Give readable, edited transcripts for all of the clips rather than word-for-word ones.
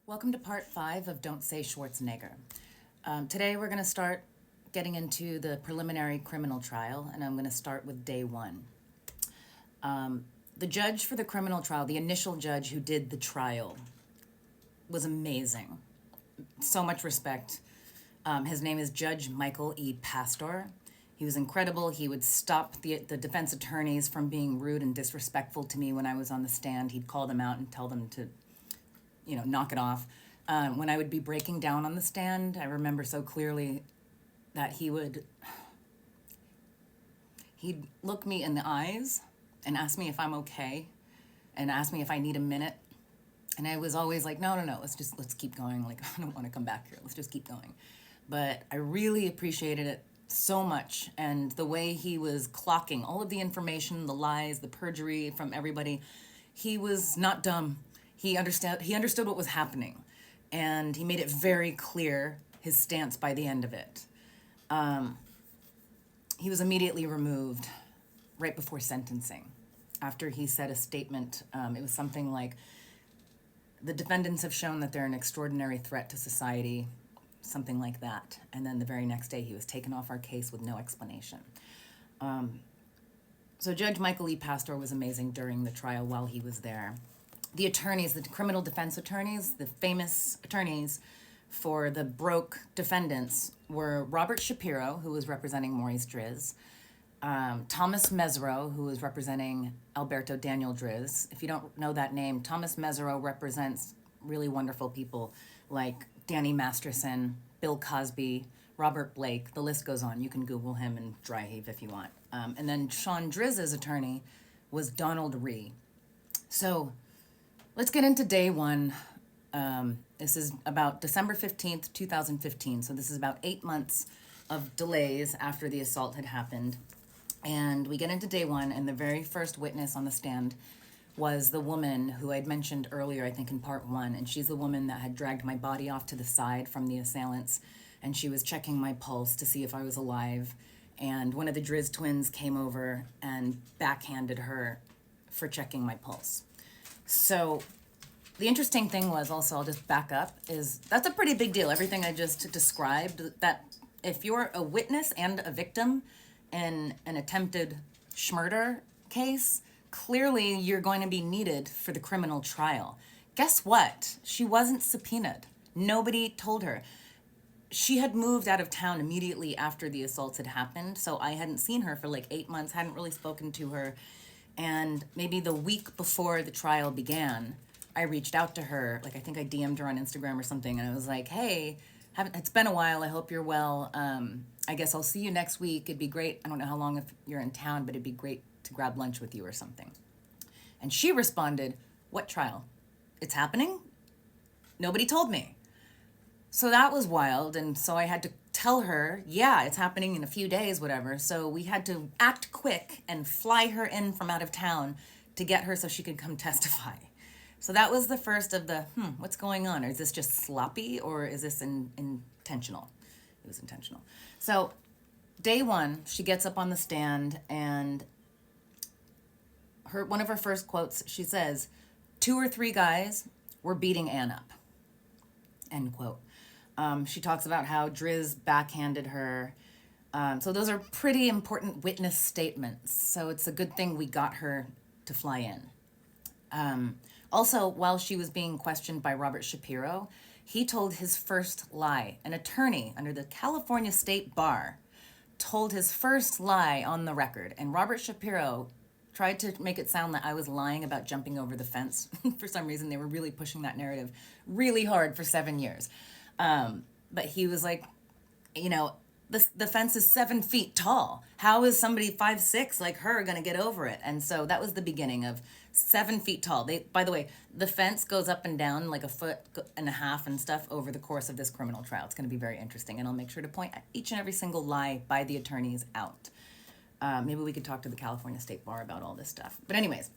Welcome to part 5 of Don't Say Schwarzenegger. Today we're going to start getting into the preliminary criminal trial, and I'm going to start with day 1. The judge for the criminal trial, the initial judge who did the trial, was amazing. So much respect. His name is Judge Michael E. Pastor. He was incredible. He would stop the defense attorneys from being rude and disrespectful to me when I was on the stand. He'd call them out and tell them to knock it off. When I would be breaking down on the stand, I remember so clearly that he'd look me in the eyes and ask me if I'm okay and ask me if I need a minute. And I was always like, no, let's keep going. Like, I don't want to come back here. Let's just keep going. But I really appreciated it so much. And the way he was clocking all of the information, the lies, the perjury from everybody, he was not dumb. He understood what was happening, and he made it very clear his stance by the end of it. He was immediately removed right before sentencing after he said a statement. It was something like, the defendants have shown that they're an extraordinary threat to society, something like that. And then the very next day he was taken off our case with no explanation. So Judge Michael E. Pastor was amazing during the trial while he was there. The attorneys, the criminal defense attorneys, the famous attorneys for the broke defendants were Robert Shapiro, who was representing Maurice Driz, Thomas Mesereau, who was representing Alberto Daniel Driz. If you don't know that name, Thomas Mesereau represents really wonderful people like Danny Masterson, Bill Cosby, Robert Blake. The list goes on. You can Google him and dry heave if you want. And then Sean Driz's attorney was Donald Rhee. So let's get into day 1. This is about December 15th, 2015. So this is about 8 months of delays after the assault had happened. And we get into day 1, and the very first witness on the stand was the woman who I'd mentioned earlier, I think in part 1. And she's the woman that had dragged my body off to the side from the assailants. And she was checking my pulse to see if I was alive. And one of the Driz twins came over and backhanded her for checking my pulse. So the interesting thing was also, I'll just back up, is that's a pretty big deal. Everything I just described, that if you're a witness and a victim in an attempted schmurder case, clearly you're going to be needed for the criminal trial. Guess what? She wasn't subpoenaed. Nobody told her. She had moved out of town immediately after the assaults had happened, so I hadn't seen her for like 8 months, hadn't really spoken to her. And maybe the week before the trial began, I reached out to her. Like, I think I DM'd her on Instagram or something, and I was like, hey, it's been a while. I hope you're well. I guess I'll see you next week. It'd be great. I don't know how long if you're in town, but it'd be great to grab lunch with you or something. And she responded, what trial? It's happening? Nobody told me. So that was wild, and so I had to tell her, yeah, it's happening in a few days, whatever. So we had to act quick and fly her in from out of town to get her so she could come testify. So that was the first of the, what's going on? Is this just sloppy, or is this intentional? It was intentional. So day 1, she gets up on the stand, and one of her first quotes, she says, 2 or 3 guys were beating Ann up, end quote. She talks about how Driz backhanded her. So those are pretty important witness statements. So it's a good thing we got her to fly in. Also, while she was being questioned by Robert Shapiro, he told his first lie. An attorney under the California State Bar told his first lie on the record. And Robert Shapiro tried to make it sound that I was lying about jumping over the fence. For some reason, they were really pushing that narrative really hard for 7 years. But he was like, the fence is 7 feet tall. How is somebody 5'6" like her going to get over it? And so that was the beginning of 7 feet tall. By the way, the fence goes up and down like 1.5 feet and stuff over the course of this criminal trial. It's going to be very interesting. And I'll make sure to point each and every single lie by the attorneys out. Maybe we could talk to the California State Bar about all this stuff. But anyways,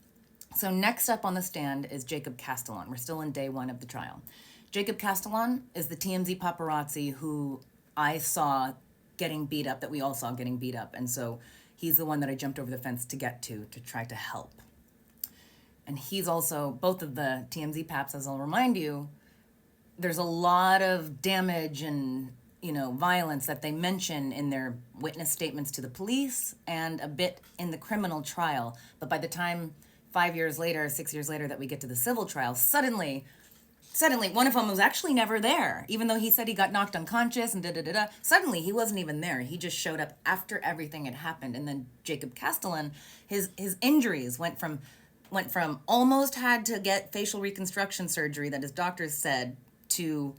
so next up on the stand is Jacob Castillon. We're still in day 1 of the trial. Jacob Castillon is the TMZ paparazzi who I saw getting beat up, that we all saw getting beat up. And so he's the one that I jumped over the fence to get to try to help. And he's also, both of the TMZ paps, as I'll remind you, there's a lot of damage and, violence that they mention in their witness statements to the police and a bit in the criminal trial. But by the time 5 years later, 6 years later that we get to the civil trial, suddenly one of them was actually never there, even though he said he got knocked unconscious and da-da-da-da. Suddenly he wasn't even there. He just showed up after everything had happened. And then Jacob Castillon, his injuries went from almost had to get facial reconstruction surgery that his doctors said to,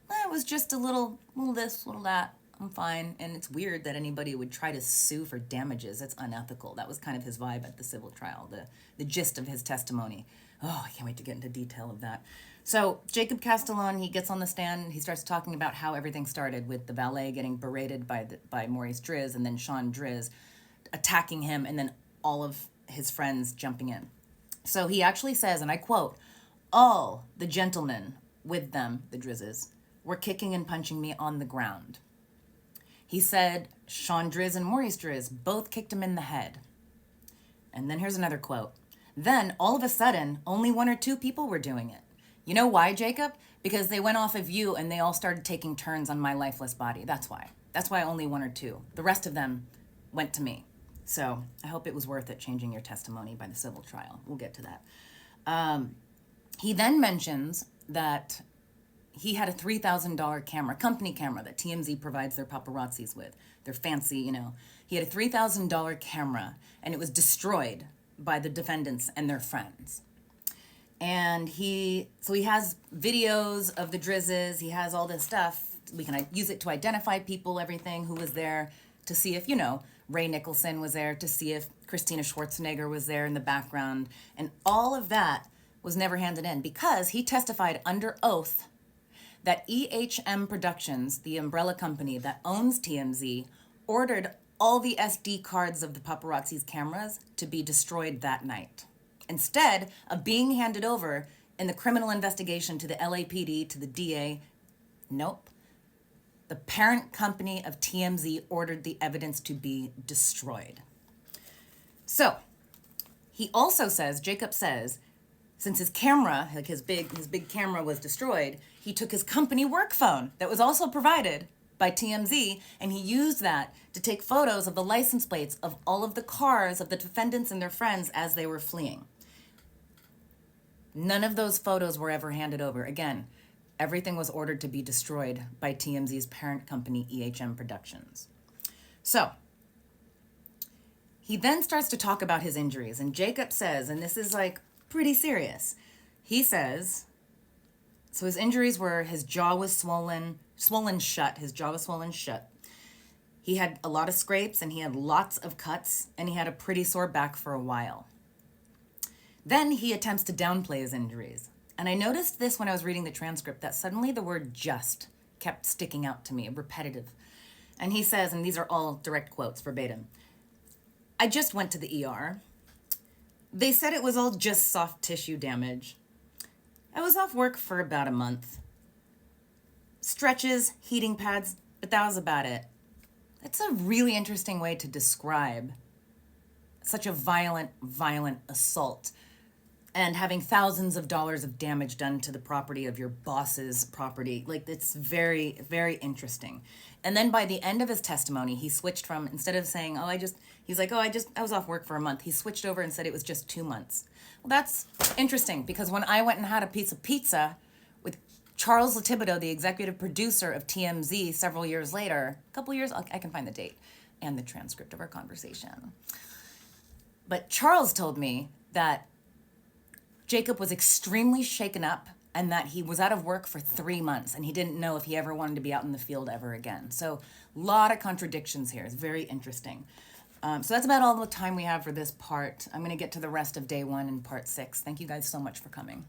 it was just a little this, little that, I'm fine. And it's weird that anybody would try to sue for damages. It's unethical. That was kind of his vibe at the civil trial, the gist of his testimony. Oh, I can't wait to get into detail of that. So Jacob Castillon, he gets on the stand. He starts talking about how everything started with the valet getting berated by Maurice Driz, and then Sean Driz attacking him, and then all of his friends jumping in. So he actually says, and I quote, "All the gentlemen with them," the Drizzes, "were kicking and punching me on the ground." He said Sean Driz and Maurice Driz both kicked him in the head. And then here's another quote. "Then, all of a sudden, only 1 or 2 people were doing it. You know why, Jacob? Because they went off of you and they all started taking turns on my lifeless body. That's why. That's why only 1 or 2. The rest of them went to me." So I hope it was worth it changing your testimony by the civil trial. We'll get to that. He then mentions that he had a $3,000 camera, company camera that TMZ provides their paparazzis with. They're fancy, He had a $3,000 camera, and it was destroyed by the defendants and their friends. And he has videos of the Drizzes. He has all this stuff. We can use it to identify people, everything, who was there, to see if, Ray Nicholson was there, to see if Christina Schwarzenegger was there in the background. And all of that was never handed in because he testified under oath that EHM Productions, the umbrella company that owns TMZ, ordered all the SD cards of the paparazzi's cameras to be destroyed that night, instead of being handed over in the criminal investigation to the LAPD, to the DA. Nope. The parent company of TMZ ordered the evidence to be destroyed. So, he also says, Jacob says, since his camera, like his big camera was destroyed, he took his company work phone that was also provided by TMZ, and he used that to take photos of the license plates of all of the cars of the defendants and their friends as they were fleeing. None of those photos were ever handed over. Again, everything was ordered to be destroyed by TMZ's parent company, EHM Productions. So, he then starts to talk about his injuries, and Jacob says, and this is like pretty serious, he says, so his injuries were his jaw was swollen shut. His jaw was swollen shut. He had a lot of scrapes and he had lots of cuts and he had a pretty sore back for a while. Then he attempts to downplay his injuries. And I noticed this when I was reading the transcript, that suddenly the word "just" kept sticking out to me, repetitive. And he says, and these are all direct quotes, verbatim, "I just went to the ER. They said it was all just soft tissue damage. I was off work for about a month. Stretches, heating pads, but that was about it." It's a really interesting way to describe such a violent assault and having thousands of dollars of damage done to the property of your boss's property. Like, it's very, very interesting. And then by the end of his testimony, he switched from, instead of saying, I was off work for a month, he switched over and said it was just 2 months. Well, that's interesting, because when I went and had a piece of pizza with Charles Latibido, the executive producer of TMZ, several years later, a couple years, I can find the date and the transcript of our conversation. But Charles told me that Jacob was extremely shaken up and that he was out of work for 3 months and he didn't know if he ever wanted to be out in the field ever again. So a lot of contradictions here. It's very interesting. So that's about all the time we have for this part. I'm going to get to the rest of day 1 in part 6. Thank you guys so much for coming.